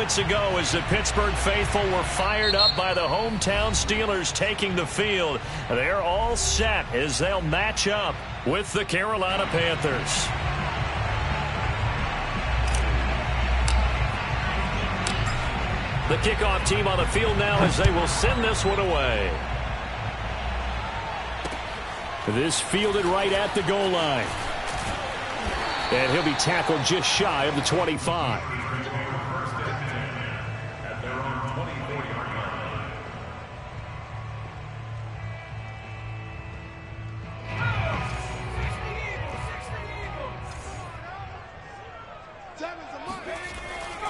moments ago as the Pittsburgh faithful were fired up by the hometown Steelers taking the field. They're all set as they'll match up with the Carolina Panthers. The kickoff team on the field now as they will send this one away. This fielded right at the goal line. And he'll be tackled just shy of the 25.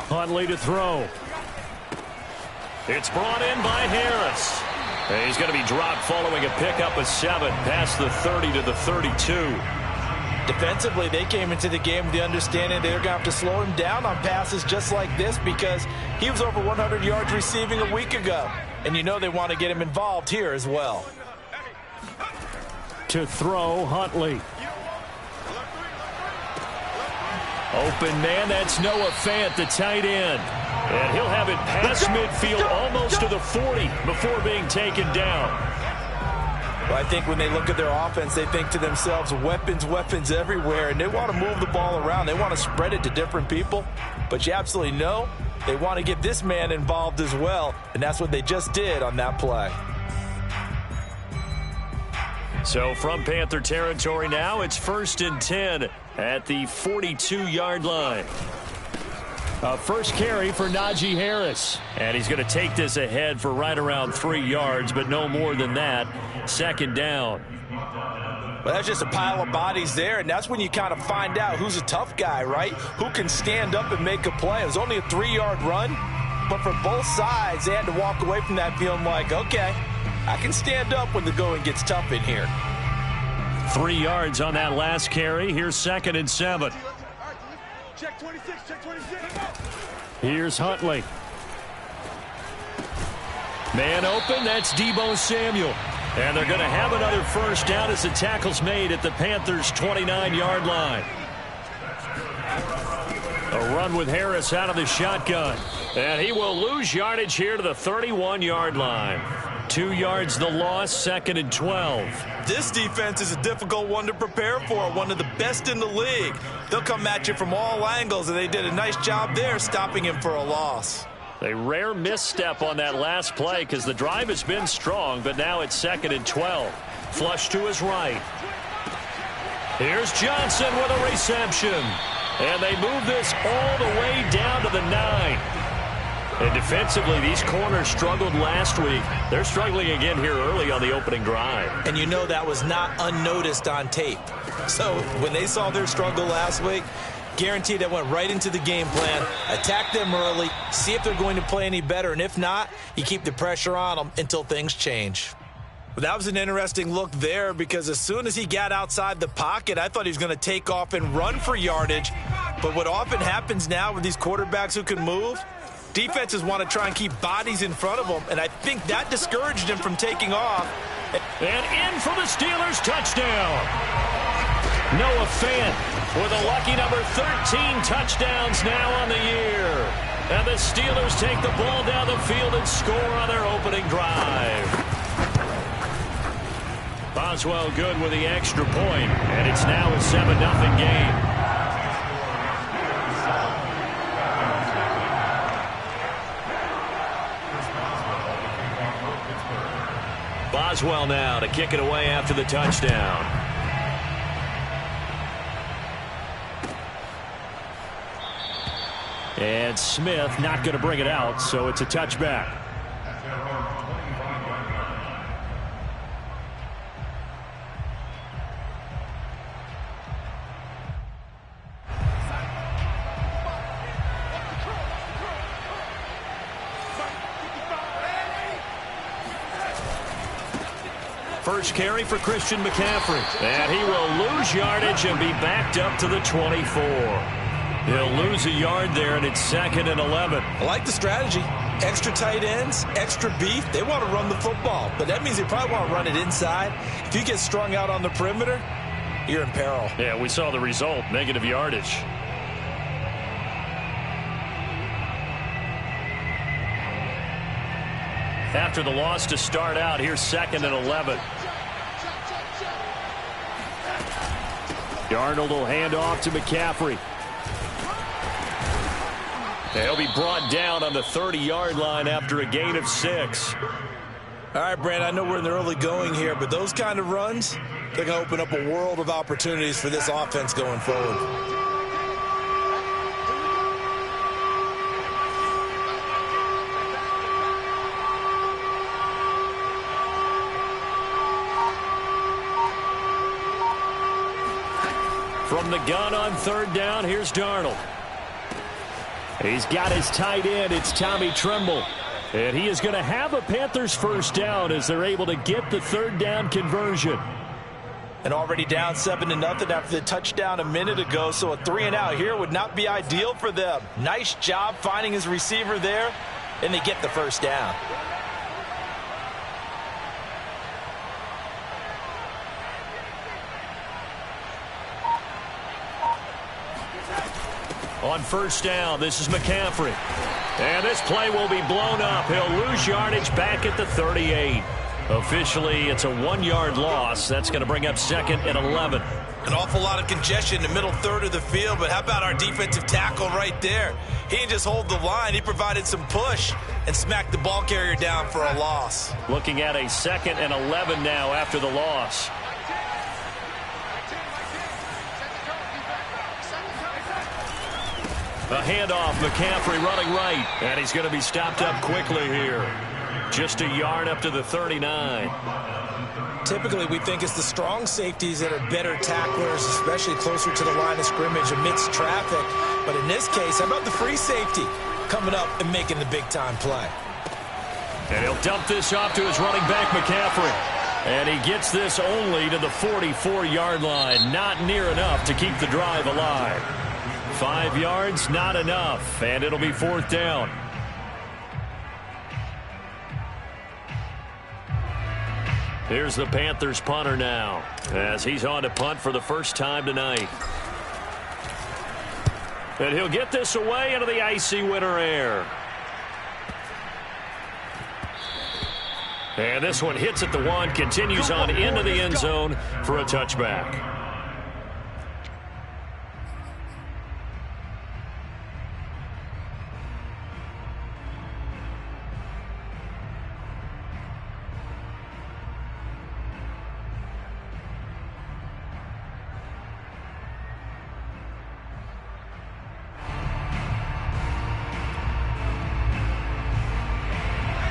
Huntley to throw. It's brought in by Harris. And he's going to be dropped following a pickup of 7 past the 30 to the 32. Defensively, they came into the game with the understanding they're going to have to slow him down on passes just like this because he was over 100 yards receiving a week ago. And you know they want to get him involved here as well. To throw, Huntley. Open man, that's Noah Fant, the tight end. And he'll have it past midfield almost to the 40 before being taken down. Well, I think when they look at their offense, they think to themselves, weapons, weapons everywhere, and they want to move the ball around. They want to spread it to different people. But you absolutely know they want to get this man involved as well, and that's what they just did on that play. So from Panther territory now, it's 1st and 10 at the 42-yard line. First carry for Najee Harris. And he's going to take this ahead for right around 3 yards, but no more than that. 2nd down. Well, that's just a pile of bodies there, and that's when you kind of find out who's a tough guy, right? Who can stand up and make a play. It was only a 3-yard run, but for both sides, they had to walk away from that feeling like, okay, I can stand up when the going gets tough in here. 3 yards on that last carry. Here's 2nd and 7. Check 26, check 26. Here's Huntley. Man open, that's Deebo Samuel. And they're going to have another first down as the tackle's made at the Panthers' 29-yard line. A run with Harris out of the shotgun. And he will lose yardage here to the 31-yard line. 2 yards the loss, 2nd and 12. This defense is a difficult one to prepare for, one of the best in the league. They'll come at you from all angles, and they did a nice job there stopping him for a loss. A rare misstep on that last play because the drive has been strong, but now it's 2nd and 12. Flush to his right. Here's Johnson with a reception. And they move this all the way down to the 9. And defensively, these corners struggled last week. They're struggling again here early on the opening drive. And you know that was not unnoticed on tape. So when they saw their struggle last week, guaranteed that went right into the game plan. Attack them early, see if they're going to play any better. And if not, you keep the pressure on them until things change. Well, that was an interesting look there because as soon as he got outside the pocket, I thought he was going to take off and run for yardage. But what often happens now with these quarterbacks who can move, defenses want to try and keep bodies in front of them, and I think that discouraged him from taking off. And in for the Steelers, touchdown. Noah Fant with a lucky number 13 touchdowns now on the year. And the Steelers take the ball down the field and score on their opening drive. Boswell good with the extra point, and it's now a 7-0 game. Boswell now to kick it away after the touchdown. And Smith not going to bring it out, so it's a touchback. First carry for Christian McCaffrey. And he will lose yardage and be backed up to the 24. He'll lose a yard there, and it's 2nd and 11. I like the strategy. Extra tight ends, extra beef. They want to run the football, but that means they probably want to run it inside. If you get strung out on the perimeter, you're in peril. Yeah, we saw the result, negative yardage. after the loss to start out. Here's 2nd and 11. Darnold will hand off to McCaffrey. He'll be brought down on the 30-yard line after a gain of 6. All right, Brand, I know we're in the early going here, but those kind of runs, they're going to open up a world of opportunities for this offense going forward. From the gun on 3rd down, here's Darnold. He's got his tight end. It's Tommy Tremble. And he is going to have a Panthers first down as they're able to get the 3rd down conversion. And already down 7-0 after the touchdown a minute ago, so a 3-and-out here would not be ideal for them. Nice job finding his receiver there, and they get the first down. On 1st down, this is McCaffrey. And this play will be blown up. He'll lose yardage back at the 38. Officially, it's a 1-yard loss. That's going to bring up 2nd and 11. An awful lot of congestion in the middle third of the field, but how about our defensive tackle right there? He didn't just hold the line. He provided some push and smacked the ball carrier down for a loss. Looking at a 2nd and 11 now after the loss. A handoff, McCaffrey running right. And he's going to be stopped up quickly here. Just a yard up to the 39. Typically, we think it's the strong safeties that are better tacklers, especially closer to the line of scrimmage amidst traffic. But in this case, how about the free safety coming up and making the big-time play? And he'll dump this off to his running back, McCaffrey. And he gets this only to the 44-yard line. Not near enough to keep the drive alive. 5 yards, not enough, and it'll be 4th down. Here's the Panthers punter now, as he's on to punt for the first time tonight. And he'll get this away into the icy winter air. And this one hits at the 1, continues on into the end zone for a touchback.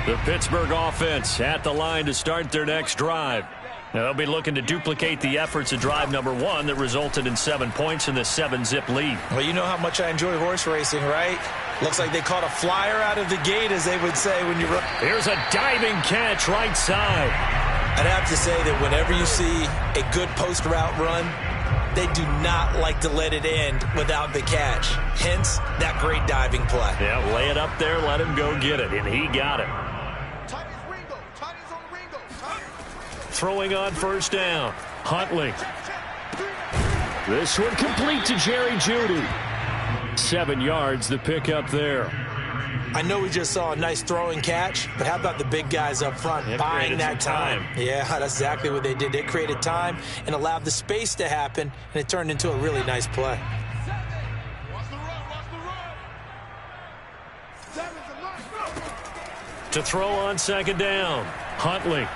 The Pittsburgh offense at the line to start their next drive. Now they'll be looking to duplicate the efforts of drive number 1 that resulted in 7 points in the 7-zip lead. Well, you know how much I enjoy horse racing, right? Looks like they caught a flyer out of the gate, as they would say when you run. Here's a diving catch right side. I'd have to say that whenever you see a good post route run, they do not like to let it end without the catch. Hence, that great diving play. Yeah, lay it up there, let him go get it, and he got it. Throwing on 1st down. Huntley. This one complete to Jerry Jeudy. 7 yards, the pickup there. I know we just saw a nice throwing catch, but how about the big guys up front buying that time? Yeah, that's exactly what they did. They created time and allowed the space to happen, and it turned into a really nice play. To throw on 2nd down. Huntley.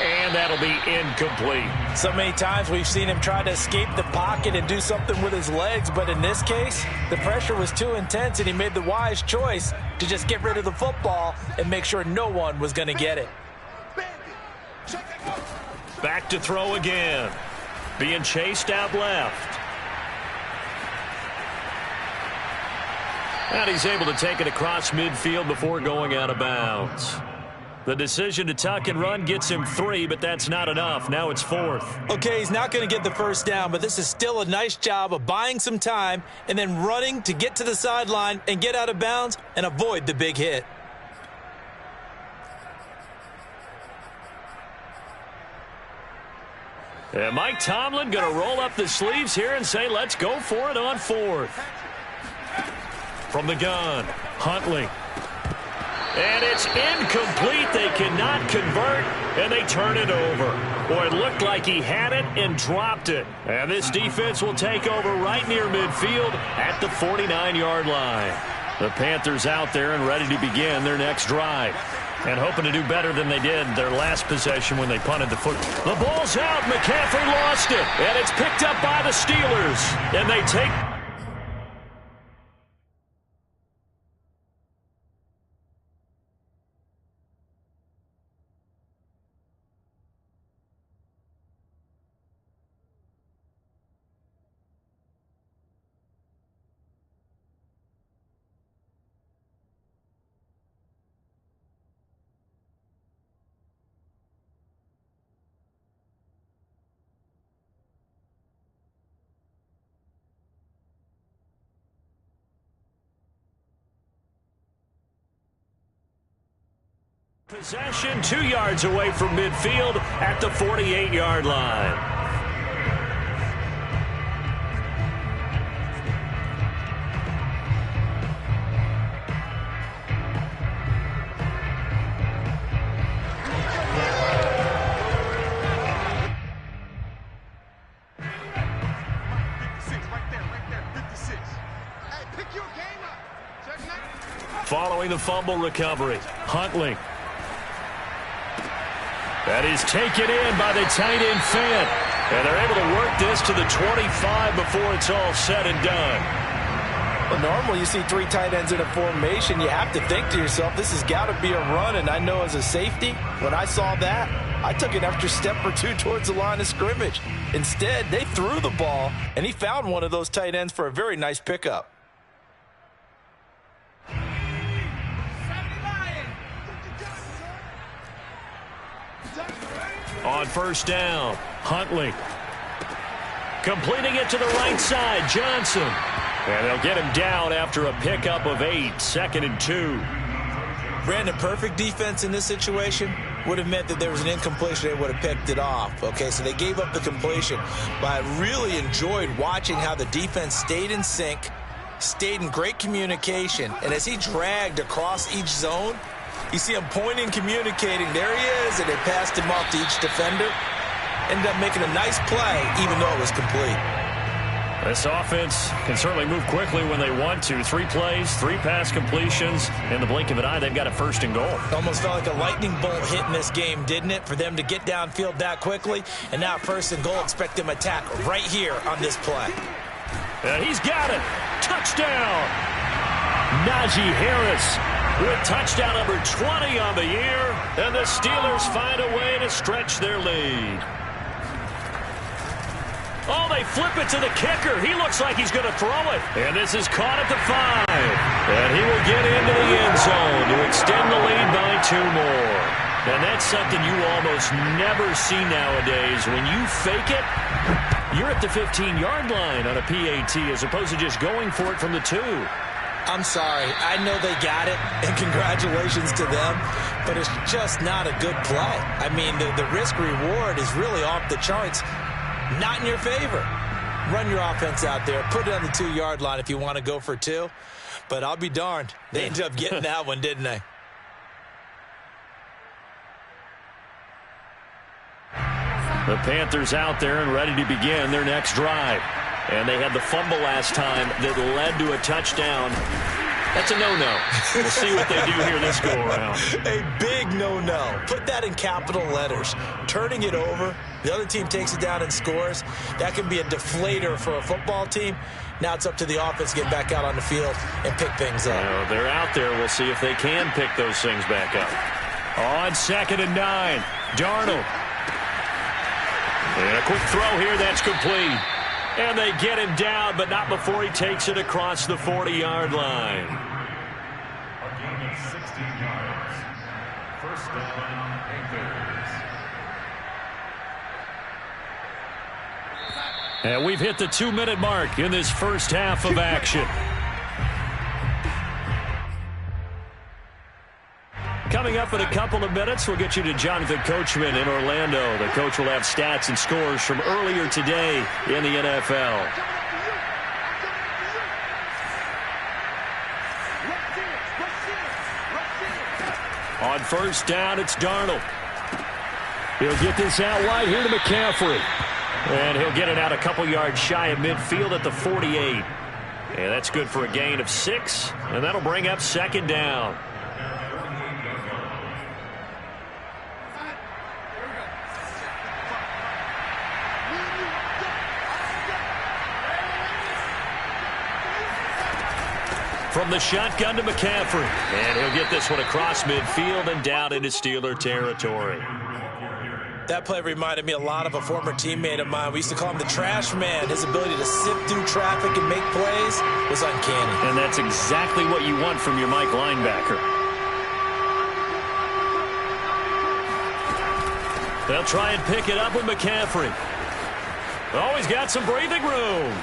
And that'll be incomplete. So many times we've seen him try to escape the pocket and do something with his legs, but in this case, the pressure was too intense, and he made the wise choice to just get rid of the football and make sure no one was going to get it. Back to throw again. Being chased out left. And he's able to take it across midfield before going out of bounds. The decision to tuck and run gets him 3, but that's not enough. Now it's 4th. Okay, he's not going to get the first down, but this is still a nice job of buying some time and then running to get to the sideline and get out of bounds and avoid the big hit. And Mike Tomlin going to roll up the sleeves here and say, let's go for it on 4th. From the gun, Huntley. And it's incomplete. They cannot convert, and they turn it over. Boy, it looked like he had it and dropped it. And this defense will take over right near midfield at the 49-yard line. The Panthers out there and ready to begin their next drive. And hoping to do better than they did their last possession when they punted the foot. The ball's out. McCaffrey lost it. And it's picked up by the Steelers. And they take... Possession 2 yards away from midfield at the 48-yard line. Following the fumble recovery, Huntley. That is taken in by the tight end Fant. And they're able to work this to the 25 before it's all said and done. Well, normally you see 3 tight ends in a formation. You have to think to yourself, this has got to be a run. And I know as a safety, when I saw that, I took an extra step or 2 towards the line of scrimmage. Instead, they threw the ball, and he found one of those tight ends for a very nice pickup. On first down, Huntley. Completing it to the right side, Johnson. And they'll get him down after a pickup of 8, 2nd and 2. Brandon, perfect defense in this situation would have meant that there was an incompletion. They would have picked it off. Okay, so they gave up the completion. But I really enjoyed watching how the defense stayed in sync, stayed in great communication. And as he dragged across each zone, you see him pointing, communicating. There he is, and they passed him off to each defender. Ended up making a nice play, even though it was complete. This offense can certainly move quickly when they want to. 3 plays, 3 pass completions. In the blink of an eye, they've got a 1st and goal. Almost felt like a lightning bolt hit in this game, didn't it? For them to get downfield that quickly. And now 1st and goal, expect them to attack right here on this play. And he's got it. Touchdown. Najee Harris with touchdown number 20 on the year, and the Steelers find a way to stretch their lead. Oh, they flip it to the kicker. He looks like he's going to throw it. And this is caught at the 5. And he will get into the end zone to extend the lead by 2 more. And that's something you almost never see nowadays. When you fake it, you're at the 15-yard line on a PAT as opposed to just going for it from the 2. I'm sorry. I know they got it, and congratulations to them, but it's just not a good play. I mean, the risk-reward is really off the charts. Not in your favor. Run your offense out there. Put it on the 2-yard line if you want to go for 2. But I'll be darned. They ended up getting that one, didn't they? The Panthers out there and ready to begin their next drive. And they had the fumble last time that led to a touchdown. That's a no-no. We'll see what they do here this go-around. A big no-no. Put that in capital letters. Turning it over, the other team takes it down and scores. That can be a deflator for a football team. Now it's up to the offense to get back out on the field and pick things up. Well, they're out there. We'll see if they can pick those things back up. On 2nd and 9, Darnold. And a quick throw here. That's complete. And they get him down, but not before he takes it across the 40-yard line. A gain of 16 yards. First down, Panthers. And we've hit the 2-minute mark in this first half of action. Coming up in a couple of minutes, we'll get you to Jonathan Coachman in Orlando. The coach will have stats and scores from earlier today in the NFL. On first down, it's Darnold. He'll get this out wide here to McCaffrey. And he'll get it out a couple yards shy of midfield at the 48. And that's good for a gain of 6. And that'll bring up second down. From the shotgun to McCaffrey. And he'll get this one across midfield and down into Steeler territory. That play reminded me a lot of a former teammate of mine. We used to call him the trash man. His ability to sift through traffic and make plays was uncanny. And that's exactly what you want from your Mike linebacker. They'll try and pick it up with McCaffrey. Oh, he's got some breathing room.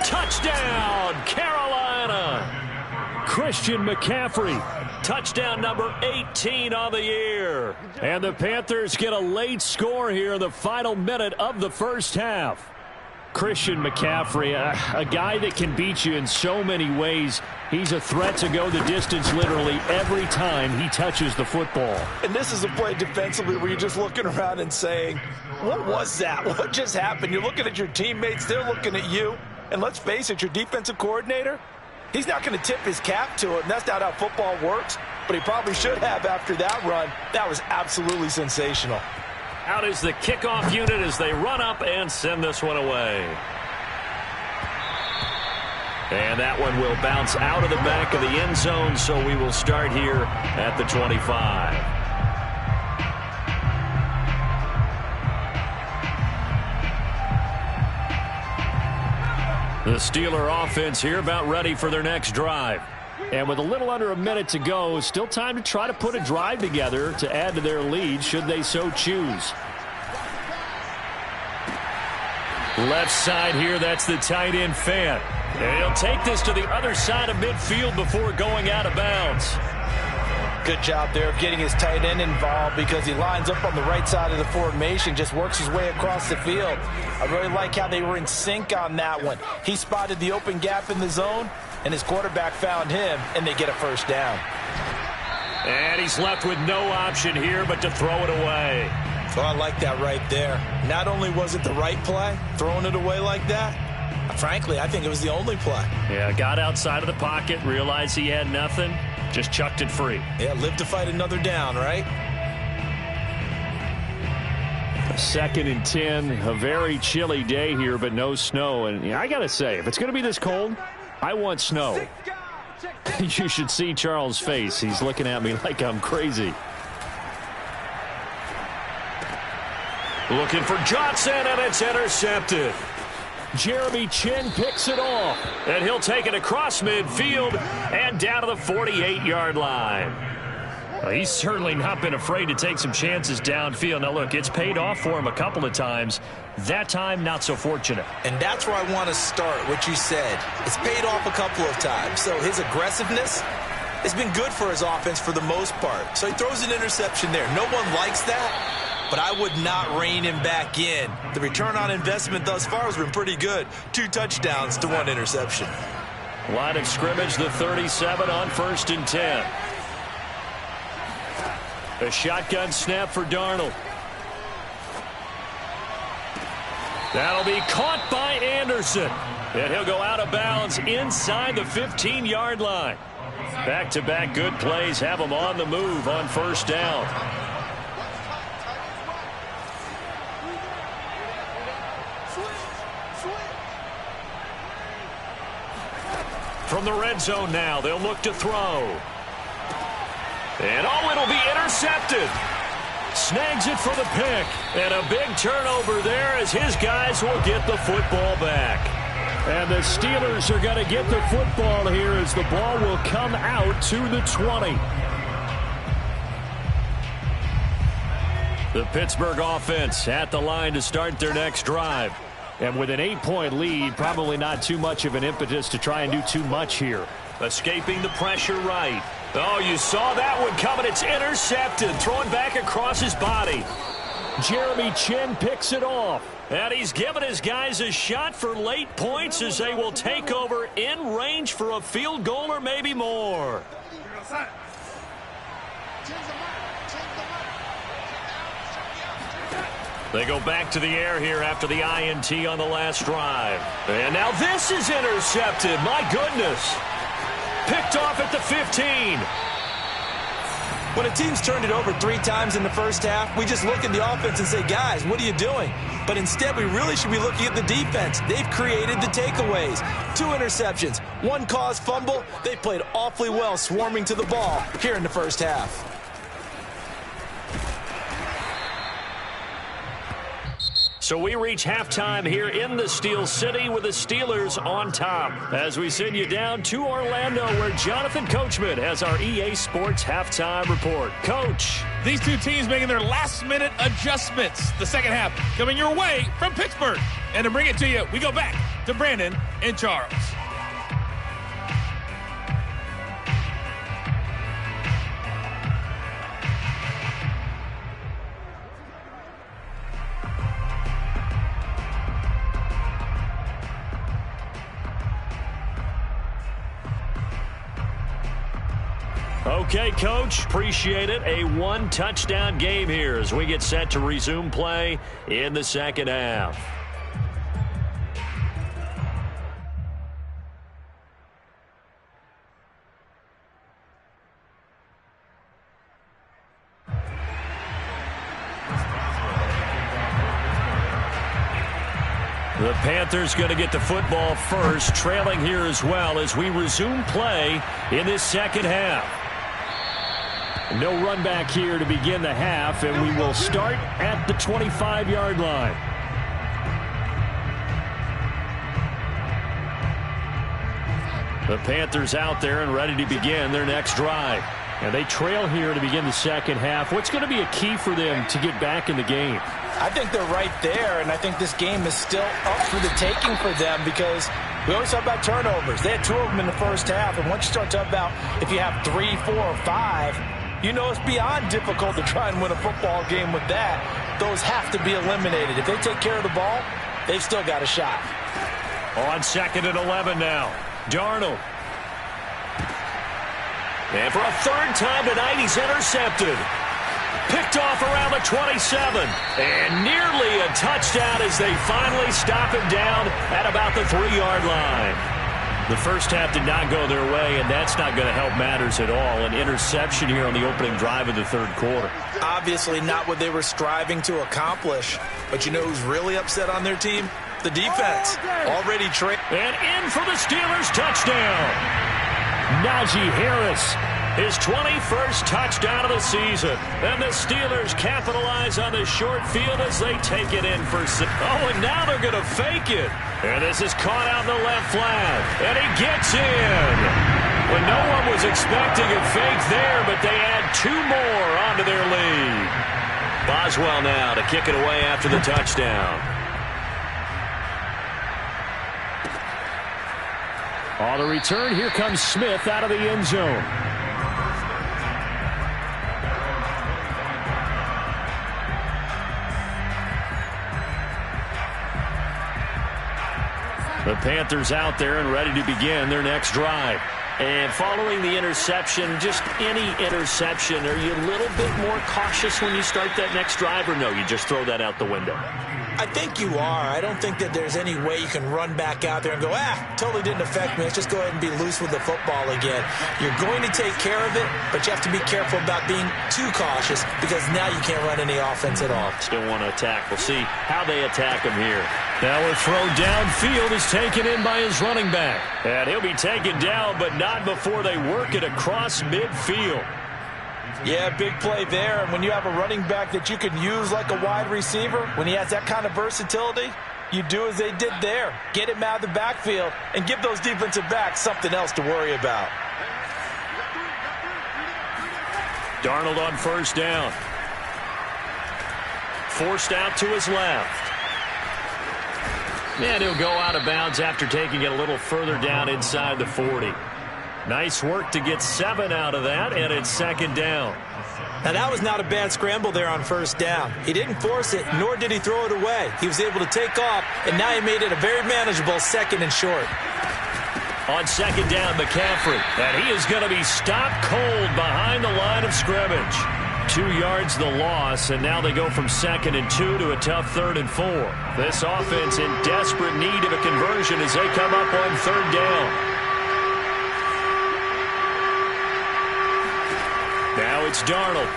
Touchdown, Carolina. Christian McCaffrey. Touchdown number 18 on the year. And the Panthers get a late score here in the final minute of the first half. Christian McCaffrey, a guy that can beat you in so many ways. He's a threat to go the distance literally every time he touches the football. And this is a play defensively where you're just looking around and saying, what was that? What just happened? You're looking at your teammates. They're looking at you. And let's face it, your defensive coordinator, he's not going to tip his cap to it, and that's not how football works, but he probably should have after that run. That was absolutely sensational. Out is the kickoff unit as they run up and send this one away. And that one will bounce out of the back of the end zone, so we will start here at the 25. The Steeler offense here about ready for their next drive. And with a little under a minute to go, still time to try to put a drive together to add to their lead should they so choose. Left side here, that's the tight end Fant. And he'll take this to the other side of midfield before going out of bounds. Good job there of getting his tight end involved because he lines up on the right side of the formation, just works his way across the field. I really like how they were in sync on that one. He spotted the open gap in the zone, and his quarterback found him, and they get a first down. And he's left with no option here but to throw it away. So I like that right there. Not only was it the right play, throwing it away like that, frankly, I think it was the only play. Yeah, got outside of the pocket, realized he had nothing. Just chucked it free. Yeah, live to fight another down, right? 2nd and 10. A very chilly day here, but no snow. And yeah, I got to say, if it's going to be this cold, I want snow. You should see Charles' face. He's looking at me like I'm crazy. Looking for Johnson, and it's intercepted. Jeremy Chinn picks it off, and he'll take it across midfield and down to the 48-yard line. Well, he's certainly not been afraid to take some chances downfield. Now, look, it's paid off for him a couple of times. That time, not so fortunate. And that's where I want to start, what you said. It's paid off a couple of times. So his aggressiveness has been good for his offense for the most part. So he throws an interception there. No one likes that. But I would not rein him back in. The return on investment thus far has been pretty good. 2 touchdowns to 1 interception. Line of scrimmage, the 37 on 1st and 10. A shotgun snap for Darnold. That'll be caught by Anderson. And he'll go out of bounds inside the 15-yard line. Back-to-back good plays have him on the move on 1st down. From the red zone now, they'll look to throw. And it'll be intercepted. Snags it for the pick. And a big turnover there as his guys will get the football back. And the Steelers are going to get the football here as the ball will come out to the 20. The Pittsburgh offense at the line to start their next drive. And with an 8-point lead, probably not too much of an impetus to try and do too much here. Escaping the pressure right. Oh, you saw that one coming. It's intercepted. Thrown back across his body. Jeremy Chinn picks it off. And he's given his guys a shot for late points as they will take over in range for a field goal or maybe more. They go back to the air here after the INT on the last drive. And now this is intercepted. My goodness. Picked off at the 15. When a team's turned it over 3 times in the first half, we just look at the offense and say, guys, what are you doing? But instead, we really should be looking at the defense. They've created the takeaways. 2 interceptions, 1 caused fumble. They played awfully well swarming to the ball here in the first half. So we reach halftime here in the Steel City with the Steelers on top. As we send you down to Orlando, where Jonathan Coachman has our EA Sports halftime report. Coach. These two teams making their last-minute adjustments. The second half coming your way from Pittsburgh. And to bring it to you, we go back to Brandon and Charles. Okay, Coach, appreciate it. A 1-touchdown game here as we get set to resume play in the second half. The Panthers going to get the football first, trailing here as well as we resume play in this second half. No run back here to begin the half, and we will start at the 25-yard line. The Panthers out there and ready to begin their next drive. And they trail here to begin the second half. What's going to be a key for them to get back in the game? I think they're right there, and I think this game is still up for the taking for them because we always talk about turnovers. They had 2 of them in the first half, and once you start talking about if you have 3, 4, or 5, you know it's beyond difficult to try and win a football game with that. Those have to be eliminated. If they take care of the ball, they've still got a shot. On 2nd and 11 now, Darnold. And for a 3rd time tonight, he's intercepted. Picked off around the 27. And nearly a touchdown as they finally stop him down at about the 3-yard line. The first half did not go their way, and that's not going to help matters at all. An interception here on the opening drive of the 3rd quarter. Obviously not what they were striving to accomplish. But you know who's really upset on their team? The defense. Already trained. And in for the Steelers touchdown. Najee Harris. His 21st touchdown of the season. And the Steelers capitalize on the short field as they take it in for 6. Oh, and now they're going to fake it. And this is caught out in the left flat. And he gets in. Well, no one was expecting a fake there, but they add 2 more onto their lead. Boswell now to kick it away after the touchdown. On the return, here comes Smith out of the end zone. The Panthers out there and ready to begin their next drive. And following the interception, just any interception, are you a little bit more cautious when you start that next drive, or no, you just throw that out the window? I think you are. I don't think that there's any way you can run back out there and go, totally didn't affect me. Let's just go ahead and be loose with the football again. You're going to take care of it, but you have to be careful about being too cautious because now you can't run any offense at all. Still want to attack. We'll see how they attack him here. Now a throw downfield is taken in by his running back. And he'll be taken down, but not before they work it across midfield. Yeah, big play there. And when you have a running back that you can use like a wide receiver, when he has that kind of versatility, you do as they did there. Get him out of the backfield and give those defensive backs something else to worry about. Darnold on 1st down. Forced out to his left. And he'll go out of bounds after taking it a little further down inside the 40. Nice work to get 7 out of that, and it's 2nd down. Now, that was not a bad scramble there on 1st down. He didn't force it, nor did he throw it away. He was able to take off, and now he made it a very manageable 2nd and short. On second down, McCaffrey. And he is going to be stopped cold behind the line of scrimmage. 2 yards the loss, and now they go from 2nd and 2 to a tough 3rd and 4. This offense in desperate need of a conversion as they come up on 3rd down. Now it's Darnold.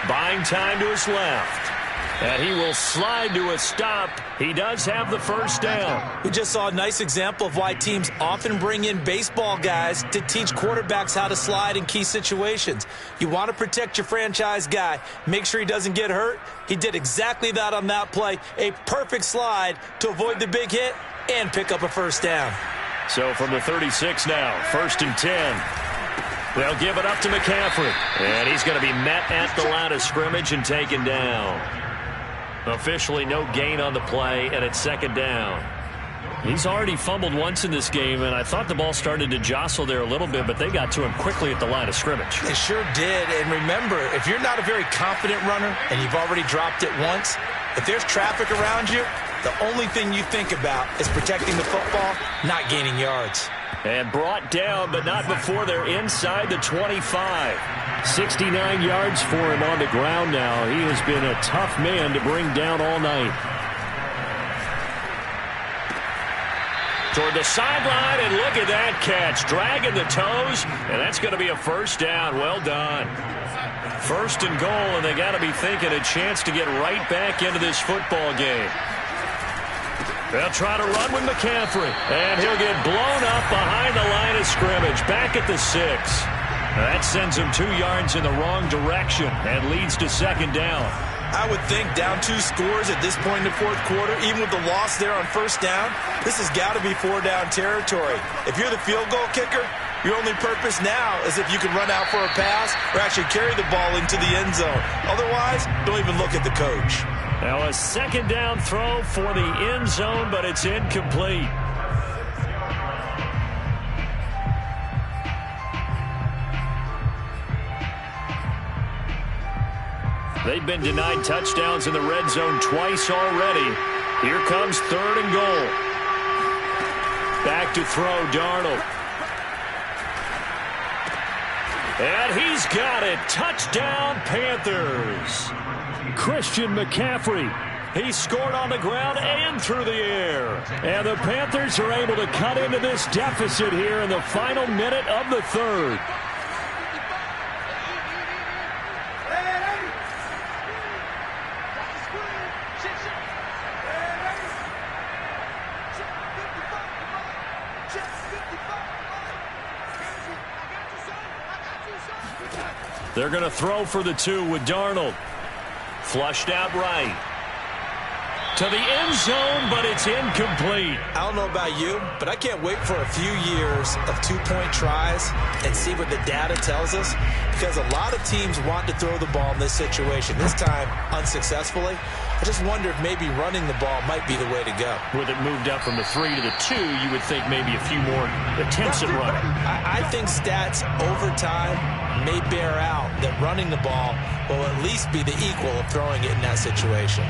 Buying time to his left. And he will slide to a stop. He does have the first down. We just saw a nice example of why teams often bring in baseball guys to teach quarterbacks how to slide in key situations. You want to protect your franchise guy. Make sure he doesn't get hurt. He did exactly that on that play. A perfect slide to avoid the big hit and pick up a first down. So from the 36 now, 1st and 10. They'll give it up to McCaffrey. And he's going to be met at the line of scrimmage and taken down. Officially no gain on the play, and it's 2nd down. He's already fumbled once in this game, and I thought the ball started to jostle there a little bit, but they got to him quickly at the line of scrimmage. They sure did. And remember, if you're not a very confident runner and you've already dropped it once, if there's traffic around you, the only thing you think about is protecting the football, not gaining yards. And brought down, but not before they're inside the 25. 69 yards for him on the ground now. He has been a tough man to bring down all night. Toward the sideline, and look at that catch. Dragging the toes, and that's going to be a first down. Well done. 1st and goal, and they got to be thinking a chance to get right back into this football game. They'll try to run with McCaffrey, and he'll get blown up behind the line of scrimmage, back at the 6. That sends him 2 yards in the wrong direction and leads to 2nd down. I would think down 2 scores at this point in the 4th quarter, even with the loss there on 1st down, this has got to be 4-down territory. If you're the field goal kicker, your only purpose now is if you can run out for a pass or actually carry the ball into the end zone. Otherwise, don't even look at the coach. Now a 2nd down throw for the end zone, but it's incomplete. They've been denied touchdowns in the red zone twice already. Here comes 3rd and goal. Back to throw, Darnold. And he's got it. Touchdown, Panthers. Christian McCaffrey. He scored on the ground and through the air. And the Panthers are able to cut into this deficit here in the final minute of the 3rd. They're going to throw for the 2 with Darnold. Flushed out right. To the end zone, but it's incomplete. I don't know about you, but I can't wait for a few years of 2-point tries and see what the data tells us, because a lot of teams want to throw the ball in this situation. This time, unsuccessfully. I just wonder if maybe running the ball might be the way to go. With it moved up from the 3 to the 2, you would think maybe a few more attempts at running. I think stats over time may bear out that running the ball will at least be the equal of throwing it in that situation.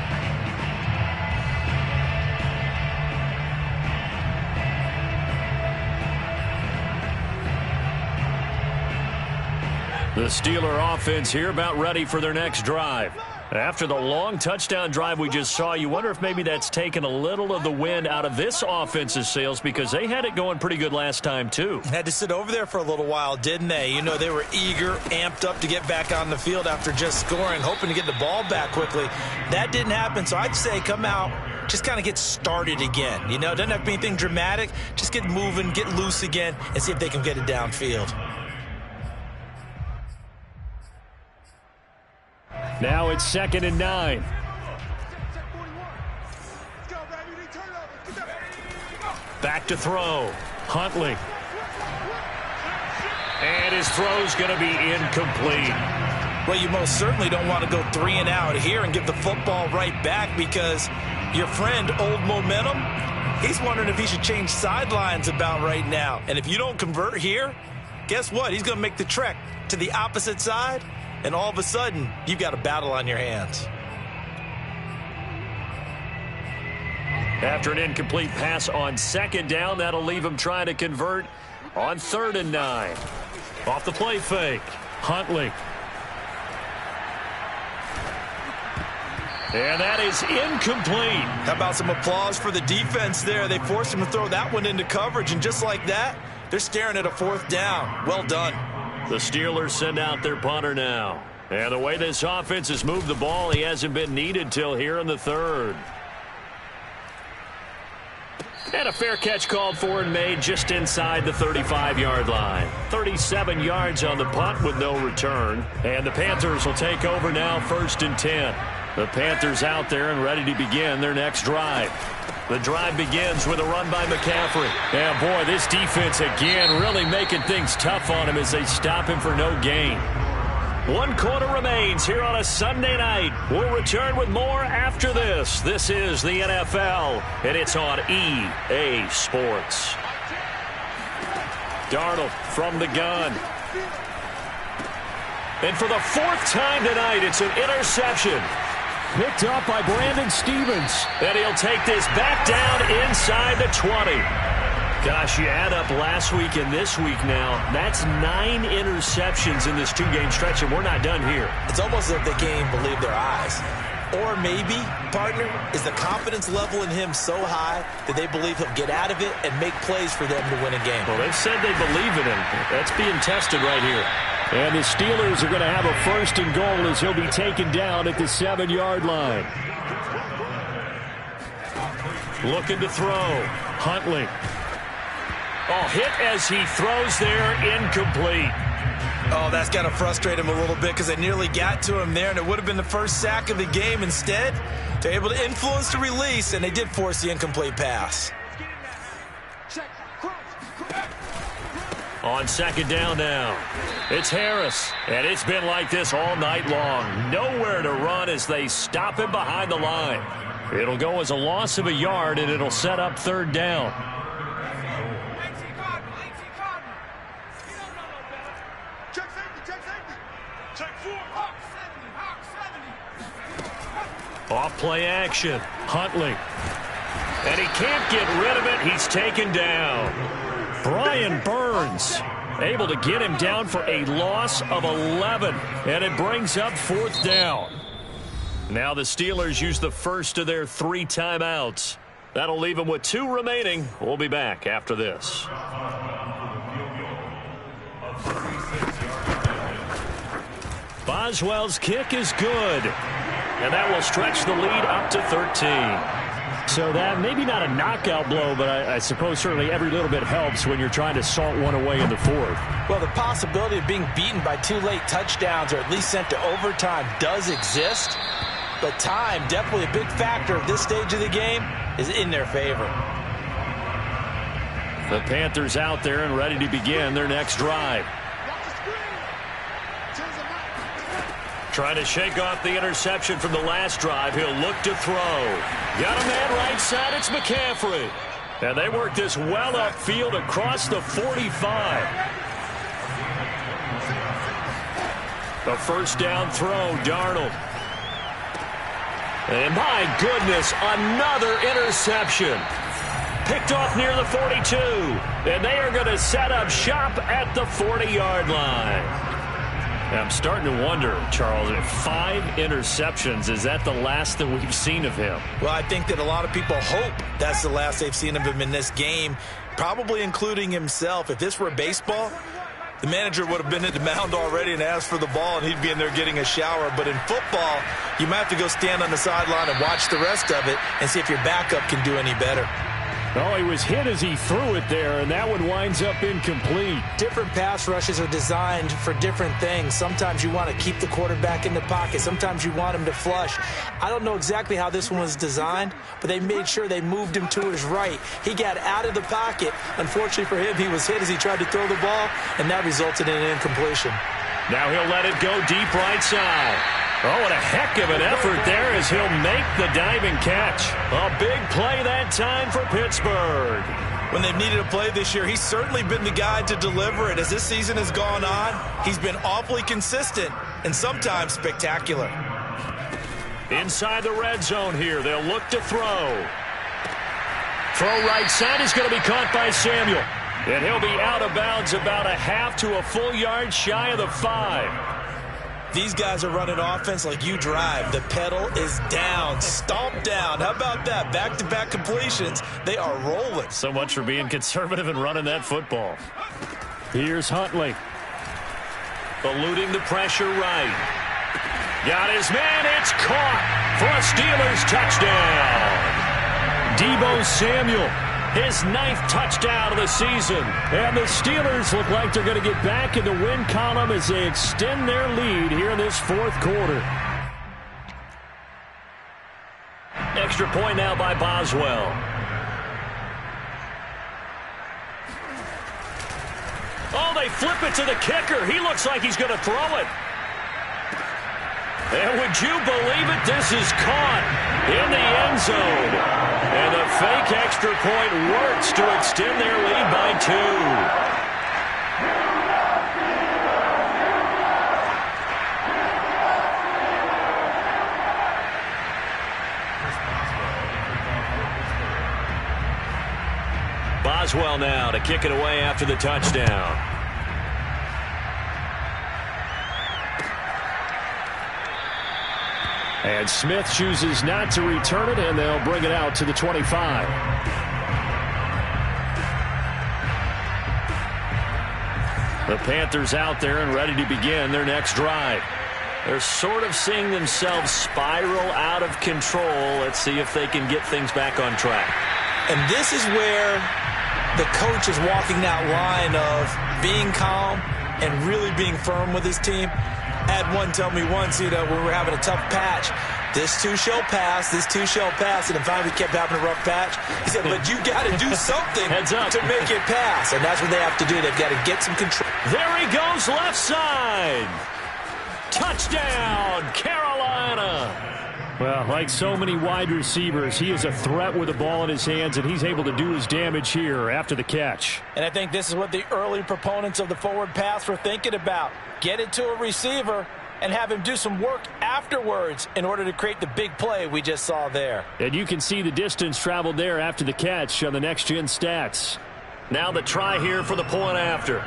The Steeler offense here about ready for their next drive. After the long touchdown drive we just saw, you wonder if maybe that's taken a little of the wind out of this offense's sails, because they had it going pretty good last time too. Had to sit over there for a little while, didn't they? You know, they were eager, amped up to get back on the field after just scoring, hoping to get the ball back quickly. That didn't happen, so I'd say come out, just kind of get started again. You know, doesn't have to be anything dramatic. Just get moving, get loose again, and see if they can get it downfield. Now it's 2nd and 9. Back to throw. Huntley. And his throw's going to be incomplete. Well, you most certainly don't want to go 3 and out here and give the football right back, because your friend, Old Momentum, he's wondering if he should change sidelines about right now. And if you don't convert here, guess what? He's going to make the trek to the opposite side. And all of a sudden, you've got a battle on your hands. After an incomplete pass on second down, that'll leave him trying to convert on 3rd and 9. Off the play fake, Huntley. And that is incomplete. How about some applause for the defense there? They forced him to throw that one into coverage, and just like that, they're staring at a 4th down. Well done. The Steelers send out their punter now. And the way this offense has moved the ball, he hasn't been needed till here in the 3rd. And a fair catch called for and made just inside the 35-yard line. 37 yards on the punt with no return. And the Panthers will take over now, 1st and 10. The Panthers out there and ready to begin their next drive. The drive begins with a run by McCaffrey. And boy, this defense again really making things tough on him as they stop him for no gain. 1 quarter remains here on a Sunday night. We'll return with more after this. This is the NFL, and it's on EA Sports. Darnold from the gun. And for the 4th time tonight, it's an interception. Picked up by Brandon Stephens. And he'll take this back down inside the 20. Gosh, you add up last week and this week now, that's 9 interceptions in this 2-game stretch, and we're not done here. It's almost as if they can't even believe their eyes. Or maybe, partner, is the confidence level in him so high that they believe he'll get out of it and make plays for them to win a game. Well, they've said they believe in him. That's being tested right here. And the Steelers are going to have a 1st and goal as he'll be taken down at the 7-yard line. Looking to throw. Huntley. Oh, hit as he throws there, incomplete. Oh, that's got to frustrate him a little bit because they nearly got to him there, and it would have been the first sack of the game. Instead, they're able to influence the release, and they did force the incomplete pass. On 2nd down now, it's Harris, and it's been like this all night long. Nowhere to run as they stop him behind the line. It'll go as a loss of a yard, and it'll set up 3rd down. Off play action, Huntley. And he can't get rid of it. He's taken down. Brian Burns able to get him down for a loss of 11. And it brings up 4th down. Now the Steelers use the first of their 3 timeouts. That'll leave them with 2 remaining. We'll be back after this. Boswell's kick is good. And that will stretch the lead up to 13. So that maybe not a knockout blow, but I suppose certainly every little bit helps when you're trying to salt one away in the 4th. Well, the possibility of being beaten by 2 late touchdowns or at least sent to overtime does exist. But time, definitely a big factor at this stage of the game, is in their favor. The Panthers out there and ready to begin their next drive. Trying to shake off the interception from the last drive. He'll look to throw. Got a man right side. It's McCaffrey. And they work this well upfield across the 45. A 1st down throw, Darnold. And my goodness, another interception. Picked off near the 42. And they are going to set up shop at the 40-yard line. I'm starting to wonder, Charles, if 5 interceptions, is that the last that we've seen of him? Well, I think that a lot of people hope that's the last they've seen of him in this game, probably including himself. If this were baseball, the manager would have been at the mound already and asked for the ball, and he'd be in there getting a shower. But in football, you might have to go stand on the sideline and watch the rest of it and see if your backup can do any better. Oh, he was hit as he threw it there, and that one winds up incomplete. Different pass rushes are designed for different things. Sometimes you want to keep the quarterback in the pocket. Sometimes you want him to flush. I don't know exactly how this one was designed, but they made sure they moved him to his right. He got out of the pocket. Unfortunately for him, he was hit as he tried to throw the ball, and that resulted in an incompletion. Now he'll let it go deep right side. Oh, what a heck of an effort there as he'll make the diving catch. A big play that time for Pittsburgh. When they've needed a play this year, he's certainly been the guy to deliver it. As this season has gone on, he's been awfully consistent and sometimes spectacular. Inside the red zone here, they'll look to throw. Throw right side is going to be caught by Samuel. And he'll be out of bounds about a half to a full yard shy of the 5. These guys are running offense like you drive. The pedal is down, stomped down. How about that? Back-to-back completions. They are rolling. So much for being conservative and running that football. Here's Huntley. Eluding the pressure right. Got his man. It's caught for a Steelers touchdown. Deebo Samuel, his 9th touchdown of the season. And the Steelers look like they're going to get back in the win column as they extend their lead here in this 4th quarter. Extra point now by Boswell. Oh, they flip it to the kicker. He looks like he's going to throw it. And would you believe it? This is caught in the end zone. And the fake extra point works to extend their lead by 2. Boswell now to kick it away after the touchdown. And Smith chooses not to return it, and they'll bring it out to the 25. The Panthers out there and ready to begin their next drive. They're sort of seeing themselves spiral out of control. Let's see if they can get things back on track. And this is where the coach is walking that line of being calm and really being firm with his team. Had one tell me once, when we were having a tough patch, this too shall pass, this too shall pass, and then finally we kept having a rough patch. He said, but you got to do something to make it pass, and that's what they have to do. They've got to get some control. There he goes, left side. Touchdown, Carolina. Well, like so many wide receivers, he is a threat with the ball in his hands, and he's able to do his damage here after the catch. And I think this is what the early proponents of the forward pass were thinking about. Get it to a receiver and have him do some work afterwards in order to create the big play we just saw there. And you can see the distance traveled there after the catch on the next-gen stats. Now the try here for the point after.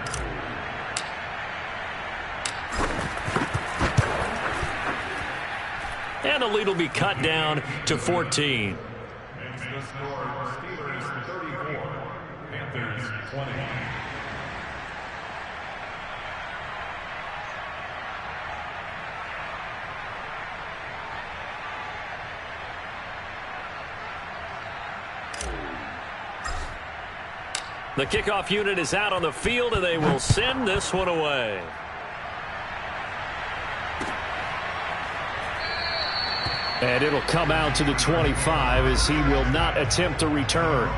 And the lead will be cut down to 14. Makes the score Steelers 34, Panthers 20. The kickoff unit is out on the field, and they will send this one away. And it'll come out to the 25 as he will not attempt to return.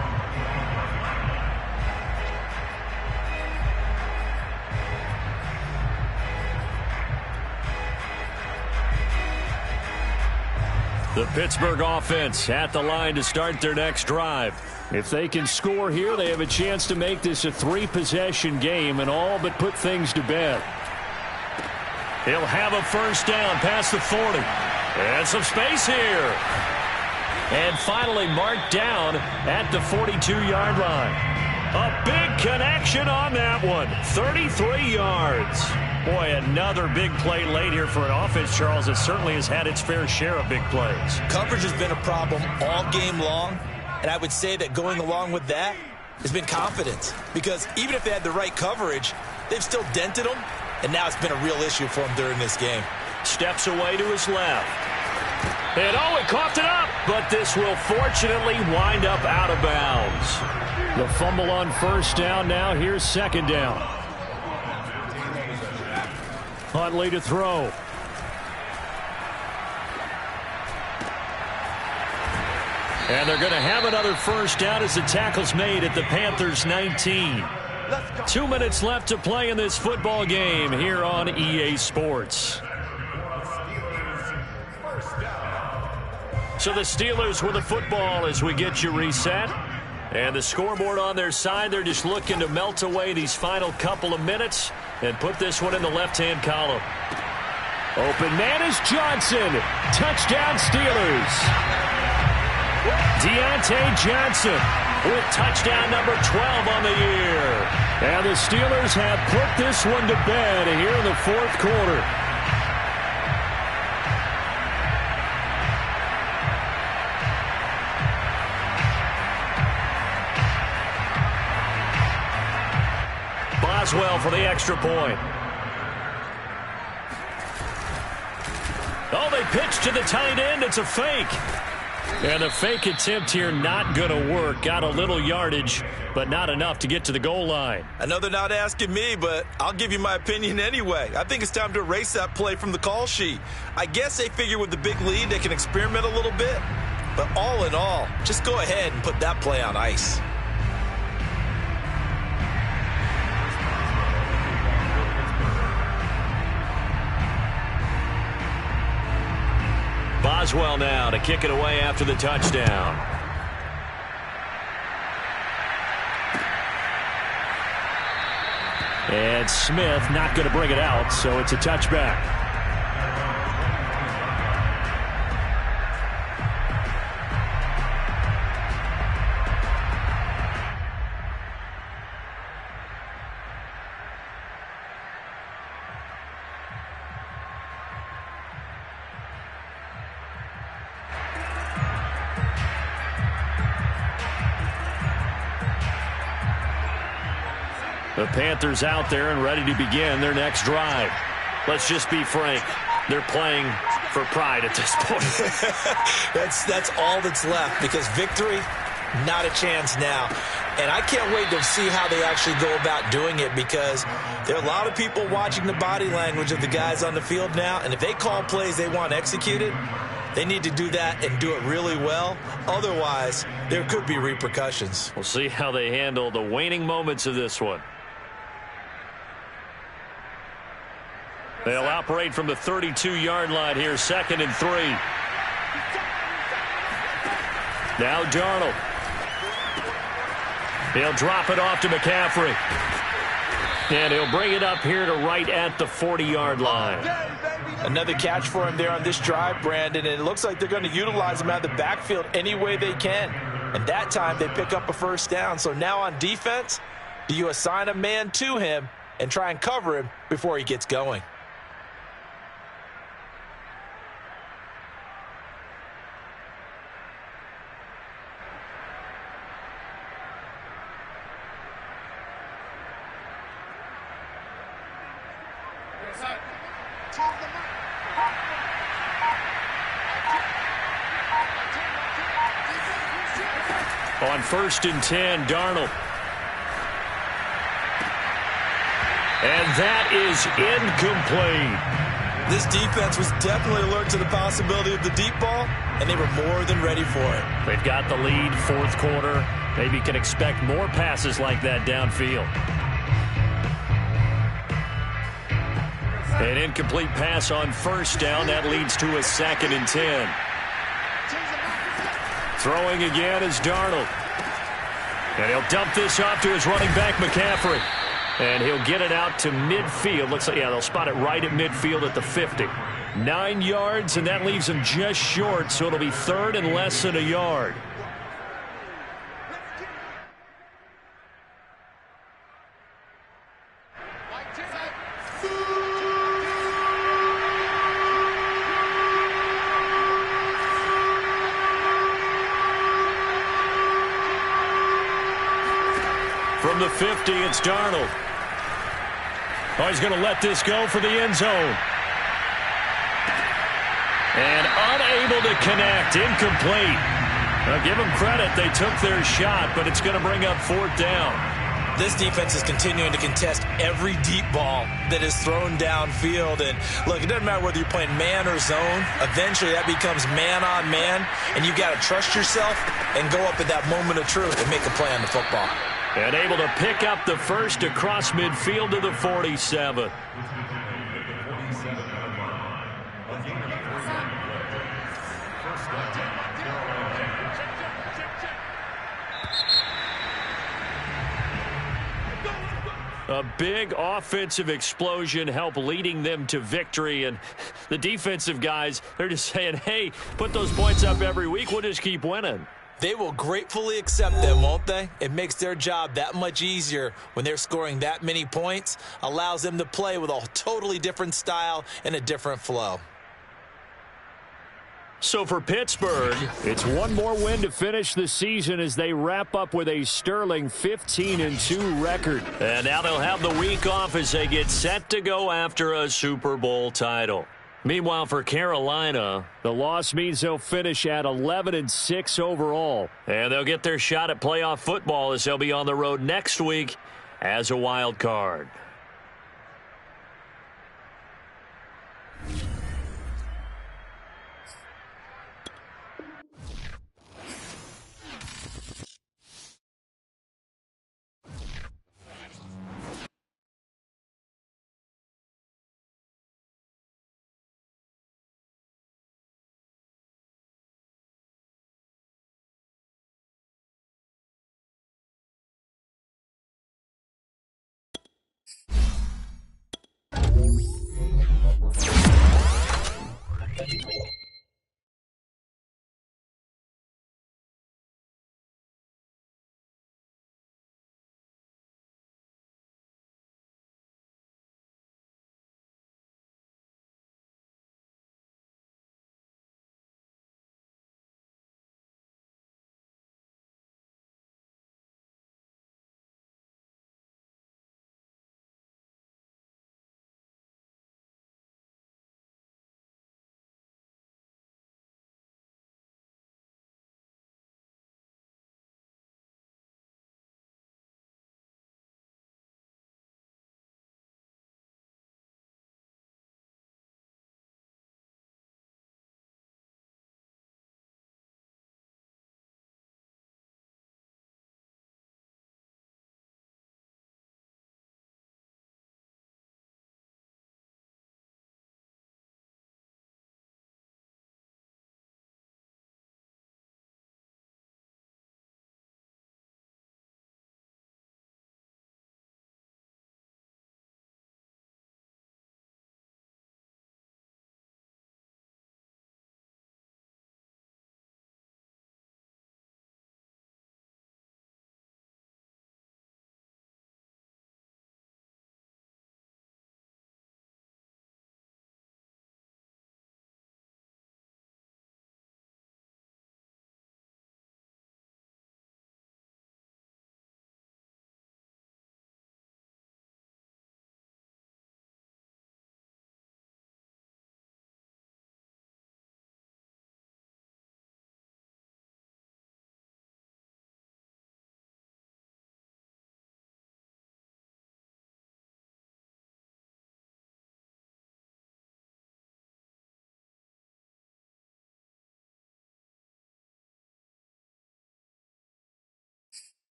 The Pittsburgh offense at the line to start their next drive. If they can score here, they have a chance to make this a 3-possession game and all but put things to bed. He'll have a first down past the 40. And some space here. And finally marked down at the 42-yard line. A big connection on that one. 33 yards. Boy, another big play late here for an offense, Charles, that certainly has had its fair share of big plays. Coverage has been a problem all game long. And I would say that going along with that has been confidence. Because even if they had the right coverage, they've still dented them. And now it's been a real issue for them during this game. Steps away to his left. And oh, he coughed it up. But this will fortunately wind up out of bounds. The fumble on first down now. Here's second down. Huntley to throw. And they're going to have another first down as the tackle's made at the Panthers' 19. 2 minutes left to play in this football game here on EA Sports. So the Steelers with the football as we get you reset. And the scoreboard on their side, they're just looking to melt away these final couple of minutes and put this one in the left-hand column. Open man is Johnson. Touchdown Steelers. Deontay Johnson with touchdown number 12 on the year. And the Steelers have put this one to bed here in the fourth quarter. Boswell for the extra point. Oh, they pitch to the tight end. It's a fake. And the fake attempt here not going to work. Got a little yardage, but not enough to get to the goal line. I know they're not asking me, but I'll give you my opinion anyway. I think it's time to erase that play from the call sheet. I guess they figure with the big lead they can experiment a little bit. But all in all, just go ahead and put that play on ice. Boswell now to kick it away after the touchdown. And Smith not going to bring it out, so it's a touchback. The Panthers out there and ready to begin their next drive. Let's just be frank. They're playing for pride at this point. That's all that's left, because victory, not a chance now. And I can't wait to see how they actually go about doing it, because there are a lot of people watching the body language of the guys on the field now. And if they call plays they want executed, they need to do that and do it really well. Otherwise, there could be repercussions. We'll see how they handle the waning moments of this one. They'll operate from the 32-yard line here, 2nd and 3. Now Darnold. He'll drop it off to McCaffrey. And he'll bring it up here to right at the 40-yard line. Another catch for him there on this drive, Brandon, and it looks like they're going to utilize him out of the backfield any way they can. And that time they pick up a first down. So now on defense, do you assign a man to him and try and cover him before he gets going? On 1st and 10, Darnold. And that is incomplete. This defense was definitely alert to the possibility of the deep ball, and they were more than ready for it. They've got the lead, 4th quarter. Maybe can expect more passes like that downfield. An incomplete pass on 1st down. That leads to a 2nd and 10. Throwing again is Darnold. And he'll dump this off to his running back, McCaffrey. And he'll get it out to midfield. Looks like, yeah, they'll spot it right at midfield at the 50. 9 yards, and that leaves him just short, so it'll be 3rd and less than a yard. From the 50, it's Darnold. Oh, he's going to let this go for the end zone. And unable to connect, incomplete. Now, give them credit, they took their shot, but it's going to bring up 4th down. This defense is continuing to contest every deep ball that is thrown downfield. And look, it doesn't matter whether you're playing man or zone. Eventually, that becomes man on man, and you've got to trust yourself and go up at that moment of truth and make a play on the football. And able to pick up the first across midfield to the 47. A big offensive explosion helped leading them to victory. And the defensive guys, they're just saying, hey, put those points up every week. We'll just keep winning. They will gratefully accept them, won't they? It makes their job that much easier when they're scoring that many points, allows them to play with a totally different style and a different flow. So for Pittsburgh, it's one more win to finish the season as they wrap up with a sterling 15-2 record. And now they'll have the week off as they get set to go after a Super Bowl title. Meanwhile, for Carolina, the loss means they'll finish at 11-6 overall. And they'll get their shot at playoff football as they'll be on the road next week as a wild card.